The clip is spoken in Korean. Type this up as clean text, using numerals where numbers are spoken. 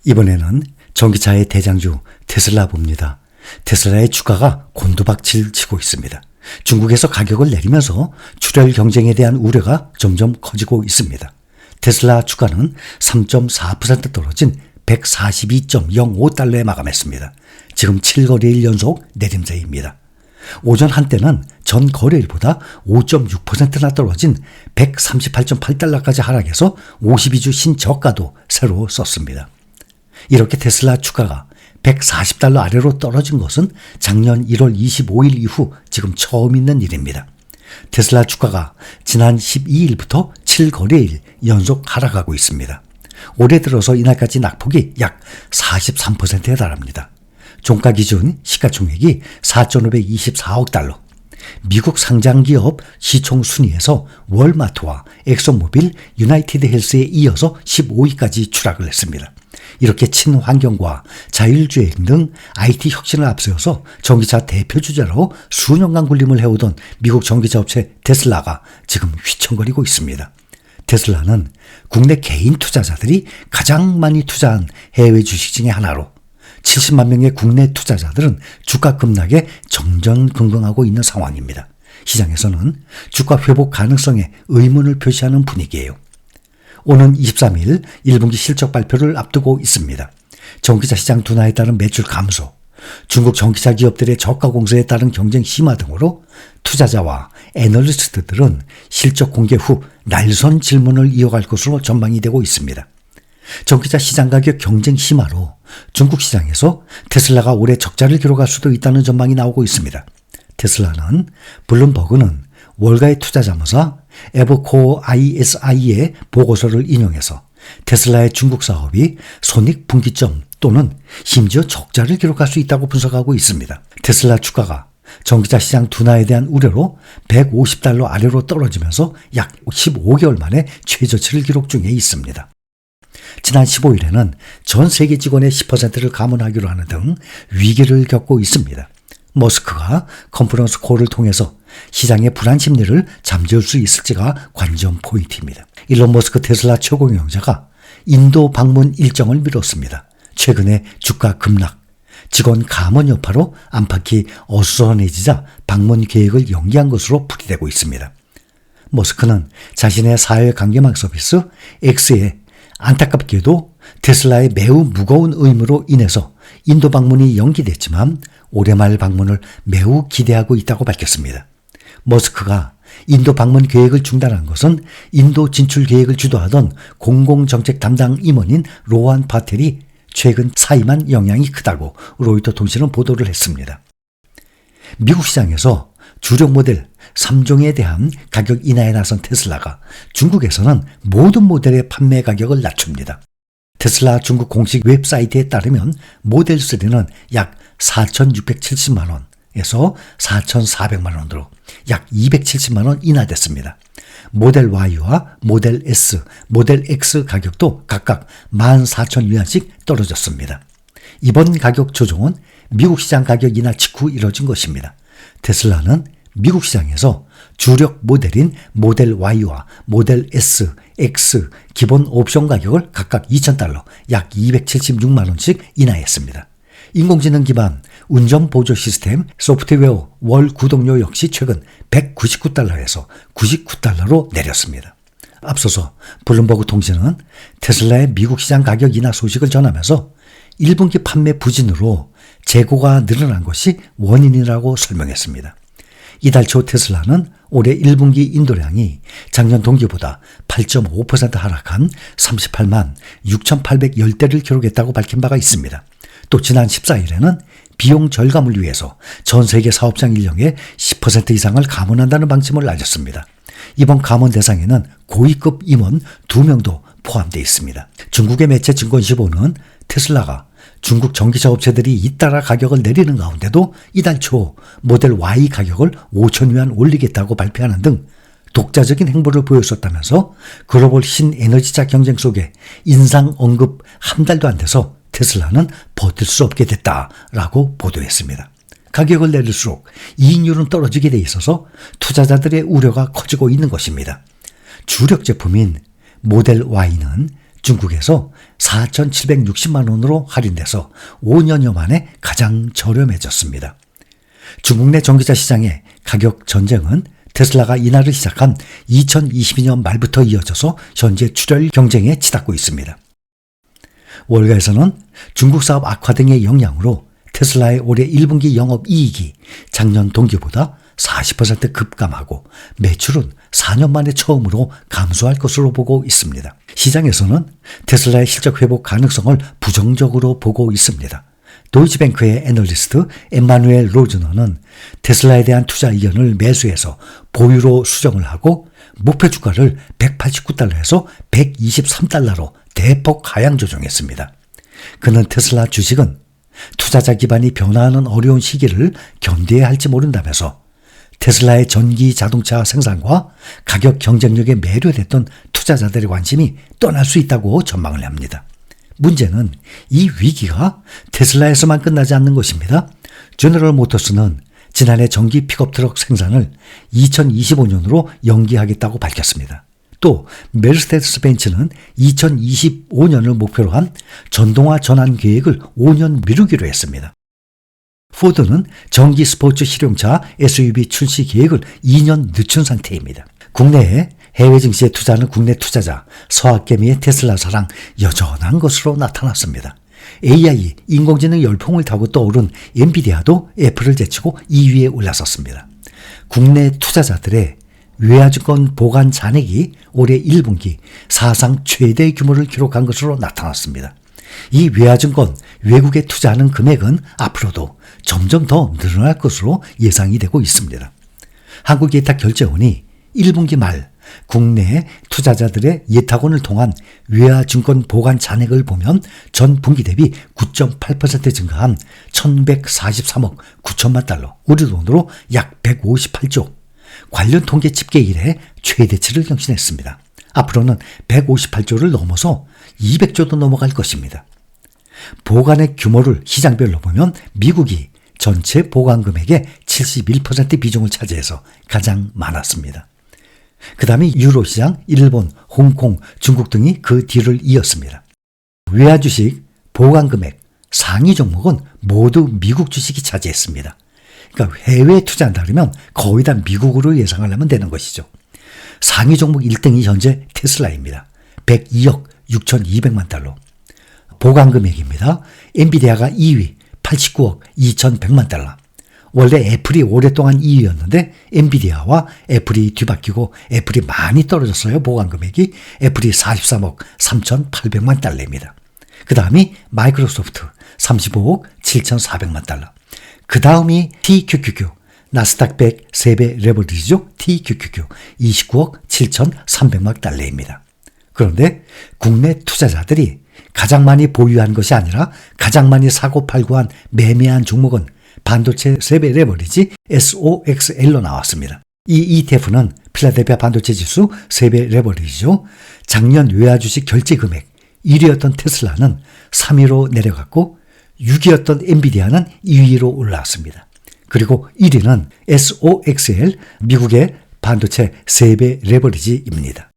이번에는 전기차의 대장주 테슬라 봅니다. 테슬라의 주가가 곤두박질 치고 있습니다. 중국에서 가격을 내리면서 출혈 경쟁에 대한 우려가 점점 커지고 있습니다. 테슬라 주가는 3.4% 떨어진 142.05달러에 마감했습니다. 지금 7거래일 연속 내림세입니다. 오전 한때는 전 거래일보다 5.6%나 떨어진 138.8달러까지 하락해서 52주 신저가도 새로 썼습니다. 이렇게 테슬라 주가가 140달러 아래로 떨어진 것은 작년 1월 25일 이후 지금 처음 있는 일입니다. 테슬라 주가가 지난 12일부터 7거래일 연속 하락하고 있습니다. 올해 들어서 이날까지 낙폭이 약 43%에 달합니다. 종가 기준 시가총액이 4,524억 달러. 미국 상장기업 시총 순위에서 월마트와 엑소모빌, 유나이티드 헬스에 이어서 15위까지 추락을 했습니다. 이렇게 친환경과 자율주행 등 IT 혁신을 앞세워서 전기차 대표 주자로 수년간 군림을 해오던 미국 전기차 업체 테슬라가 지금 휘청거리고 있습니다. 테슬라는 국내 개인 투자자들이 가장 많이 투자한 해외 주식 중의 하나로 70만 명의 국내 투자자들은 주가 급락에 정전긍긍하고 있는 상황입니다. 시장에서는 주가 회복 가능성에 의문을 표시하는 분위기예요. 오는 23일 1분기 실적 발표를 앞두고 있습니다. 전기차 시장 둔화에 따른 매출 감소, 중국 전기차 기업들의 저가 공세에 따른 경쟁 심화 등으로 투자자와 애널리스트들은 실적 공개 후 날선 질문을 이어갈 것으로 전망이 되고 있습니다. 전기차 시장 가격 경쟁 심화로 중국 시장에서 테슬라가 올해 적자를 기록할 수도 있다는 전망이 나오고 있습니다. 테슬라는 블룸버그는 월가의 투자자문사 에버코어 ISI의 보고서를 인용해서 테슬라의 중국 사업이 손익분기점 또는 심지어 적자를 기록할 수 있다고 분석하고 있습니다. 테슬라 주가가 전기차 시장 둔화에 대한 우려로 150달러 아래로 떨어지면서 약 15개월 만에 최저치를 기록 중에 있습니다. 지난 15일에는 전 세계 직원의 10%를 감원하기로 하는 등 위기를 겪고 있습니다. 머스크가 컨퍼런스 콜을 통해서 시장의 불안 심리를 잠재울 수 있을지가 관전 포인트입니다. 일론 머스크 테슬라 최고 경영자가 인도 방문 일정을 미뤘습니다. 최근에 주가 급락, 직원 감원 여파로 안팎이 어수선해지자 방문 계획을 연기한 것으로 풀이되고 있습니다. 머스크는 자신의 사회관계망 서비스 X에 안타깝게도 테슬라의 매우 무거운 의무로 인해서 인도 방문이 연기됐지만 올해 말 방문을 매우 기대하고 있다고 밝혔습니다. 머스크가 인도 방문 계획을 중단한 것은 인도 진출 계획을 주도하던 공공정책 담당 임원인 로한 파텔이 최근 사임한 영향이 크다고 로이터 통신은 보도를 했습니다. 미국 시장에서 주력 모델 3종에 대한 가격 인하에 나선 테슬라가 중국에서는 모든 모델의 판매 가격을 낮춥니다. 테슬라 중국 공식 웹사이트에 따르면 모델 3는 약 4,670만 원에서 4,400만 원으로 약 270만 원 인하됐습니다. 모델 Y와 모델 S, 모델 X 가격도 각각 14,000위안씩 떨어졌습니다. 이번 가격 조정은 미국 시장 가격 인하 직후 이뤄진 것입니다. 테슬라는 미국 시장에서 주력 모델인 모델 Y와 모델 S, X 기본 옵션 가격을 각각 2,000달러, 약 276만 원씩 인하했습니다. 인공지능 기반 운전 보조 시스템 소프트웨어 월 구독료 역시 최근 199달러에서 99달러로 내렸습니다. 앞서서 블룸버그 통신은 테슬라의 미국 시장 가격 인하 소식을 전하면서 1분기 판매 부진으로 재고가 늘어난 것이 원인이라고 설명했습니다. 이달 초 테슬라는 올해 1분기 인도량이 작년 동기보다 8.5% 하락한 38만 6,810대를 기록했다고 밝힌 바가 있습니다. 또 지난 14일에는 비용 절감을 위해서 전 세계 사업장 인력의 10% 이상을 감원한다는 방침을 알렸습니다. 이번 감원 대상에는 고위급 임원 2명도 포함되어 있습니다. 중국의 매체 증권시보는 테슬라가 중국 전기차 업체들이 잇따라 가격을 내리는 가운데도 이달 초 모델 Y 가격을 5,000위안 올리겠다고 발표하는 등 독자적인 행보를 보였었다면서 글로벌 신에너지차 경쟁 속에 인상 언급 한 달도 안 돼서 테슬라는 버틸 수 없게 됐다라고 보도했습니다. 가격을 내릴수록 이익률은 떨어지게 돼 있어서 투자자들의 우려가 커지고 있는 것입니다. 주력 제품인 모델 Y는 중국에서 4,760만 원으로 할인돼서 5년여 만에 가장 저렴해졌습니다. 중국 내 전기차 시장의 가격 전쟁은 테슬라가 인하를 시작한 2022년 말부터 이어져서 현재 출혈 경쟁에 치닫고 있습니다. 월가에서는 중국 사업 악화 등의 영향으로 테슬라의 올해 1분기 영업이익이 작년 동기보다 40% 급감하고 매출은 4년 만에 처음으로 감소할 것으로 보고 있습니다. 시장에서는 테슬라의 실적 회복 가능성을 부정적으로 보고 있습니다. 도이치뱅크의 애널리스트 엠마누엘 로즈너는 테슬라에 대한 투자 의견을 매수해서 보유로 수정을 하고 목표 주가를 189달러에서 123달러로 대폭 하향 조정했습니다. 그는 테슬라 주식은 투자자 기반이 변화하는 어려운 시기를 견뎌야 할지 모른다면서 테슬라의 전기 자동차 생산과 가격 경쟁력에 매료됐던 투자자들의 관심이 떠날 수 있다고 전망을 합니다. 문제는 이 위기가 테슬라에서만 끝나지 않는 것입니다. 제너럴 모터스는 지난해 전기 픽업 트럭 생산을 2025년으로 연기하겠다고 밝혔습니다. 또 메르세데스 벤츠는 2025년을 목표로 한 전동화 전환 계획을 5년 미루기로 했습니다. 포드는 전기 스포츠 실용차 SUV 출시 계획을 2년 늦춘 상태입니다. 국내에 해외 증시에 투자하는 국내 투자자 서학개미의 테슬라사랑 여전한 것으로 나타났습니다. AI 인공지능 열풍을 타고 떠오른 엔비디아도 애플을 제치고 2위에 올라섰습니다. 국내 투자자들의 외화증권 보관 잔액이 올해 1분기 사상 최대 규모를 기록한 것으로 나타났습니다. 이 외화증권 외국에 투자하는 금액은 앞으로도 점점 더 늘어날 것으로 예상이 되고 있습니다. 한국예탁결제원이 1분기 말 국내 투자자들의 예탁원을 통한 외화증권 보관 잔액을 보면 전 분기 대비 9.8% 증가한 1,143억 9천만 달러, 우리 돈으로 약 158조, 관련 통계 집계 이래 최대치를 경신했습니다. 앞으로는 158조를 넘어서 200조도 넘어갈 것입니다. 보관의 규모를 시장별로 보면 미국이 전체 보관 금액의 71% 비중을 차지해서 가장 많았습니다. 그 다음에 유로 시장, 일본, 홍콩, 중국 등이 그 뒤를 이었습니다. 외화 주식 보관 금액 상위 종목은 모두 미국 주식이 차지했습니다. 그러니까 해외에 투자한다면 거의 다 미국으로 예상을 하면 되는 것이죠. 상위 종목 1등이 현재 테슬라입니다. 102억 6,200만 달러. 보관 금액입니다. 엔비디아가 2위 89억 2,100만 달러. 원래 애플이 오랫동안 2위였는데 엔비디아와 애플이 뒤바뀌고 애플이 많이 떨어졌어요. 보관 금액이. 애플이 43억 3,800만 달러입니다. 그 다음이 마이크로소프트 35억 7,400만 달러. 그 다음이 TQQQ 나스닥 100 3배 레버리지죠. TQQQ 29억 7,300만 달러입니다. 그런데 국내 투자자들이 가장 많이 보유한 것이 아니라 가장 많이 사고 팔고 한 매매한 종목은 반도체 3배 레버리지 SOXL로 나왔습니다. 이 ETF는 필라델피아 반도체 지수 3배 레버리지죠. 작년 외화주식 결제 금액 1위였던 테슬라는 3위로 내려갔고 6위였던 엔비디아는 2위로 올라왔습니다. 그리고 1위는 SOXL 미국의 반도체 3배 레버리지입니다.